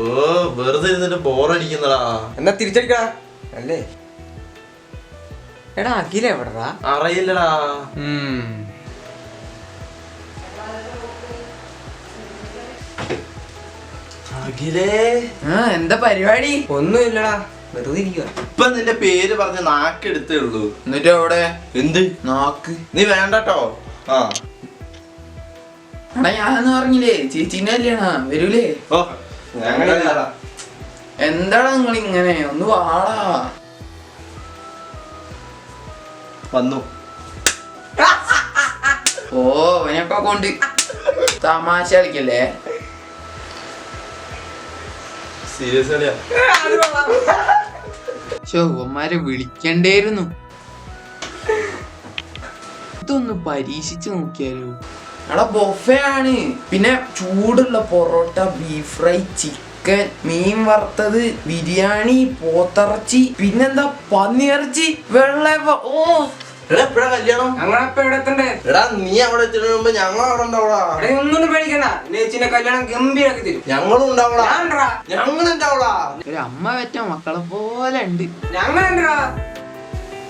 ഓ വെറുതെ ഇരുന്നിട്ട് ബോറടിക്കുന്നടാ. എന്നാ തിരിച്ചടിക്കടാ അല്ലേ? എടാ അഖില എവിടെടാ? അറിയില്ലടാ. അഖിലേ എന്താ പരിപാടി? ഒന്നുമില്ലടാ, വെറുതെ ഇരിക്കുക. ഇപ്പൊ നിന്റെ പേര് പറഞ്ഞ് നാക്കെടുത്തേ ഉള്ളൂ. എന്നിട്ട് അവിടെ എന്ത് നാക്ക്? നീ വേണ്ടട്ടോ. ആ എടാ ഞാന്ന് പറഞ്ഞില്ലേ ചേച്ചീന്റെ കല്യാണ വരൂലേ? ഓ ഞങ്ങളില്ലടാ. എന്താടാ നിങ്ങൾ ഇങ്ങനെ? ഒന്ന് വാടാ. വന്നു. ഓ അവനൊക്കെ കൊണ്ട് തമാശ കളിക്കല്ലേ? സീരിയസ് കളിയാ. ശോഭന്മാരെ വിളിക്കണ്ടായിരുന്നു. ഇതൊന്ന് പരീക്ഷിച്ചു നോക്കിയാലോ? എടാ ബൊഫേ ആണ്. പിന്നെ ചൂടുള്ള പൊറോട്ട, ബീഫ് ഫ്രൈ, ചിക്കൻ, മീൻ വറുത്തത്, ബിരിയാണി, പോത്തിറച്ചി, പിന്നെന്താ പന്നിയിറച്ചി, വെള്ളയപ്പം. ഓ എടാ എപ്പഴാ കല്യാണം? ഞങ്ങളെപ്പ എവിടെ എത്തണ്ടേ? എടാ നീ അവിടെ എത്തുന്നതിന് മുമ്പ് ഞങ്ങൾ അവിടെ ഉണ്ടാവടാ. ഒന്നും പേടിക്കണ്ട, ചേച്ചിന്റെ കല്യാണം ഗംഭീരാക്കി തരും. ഞങ്ങളും ഉണ്ടാവടാ. ഞാനുണ്ടെടാ. ഞങ്ങളുണ്ടാവടാ. ഒരു അമ്മ പറ്റ മക്കളെ പോലെ ഉണ്ട്. ഞങ്ങളുണ്ടെടാ.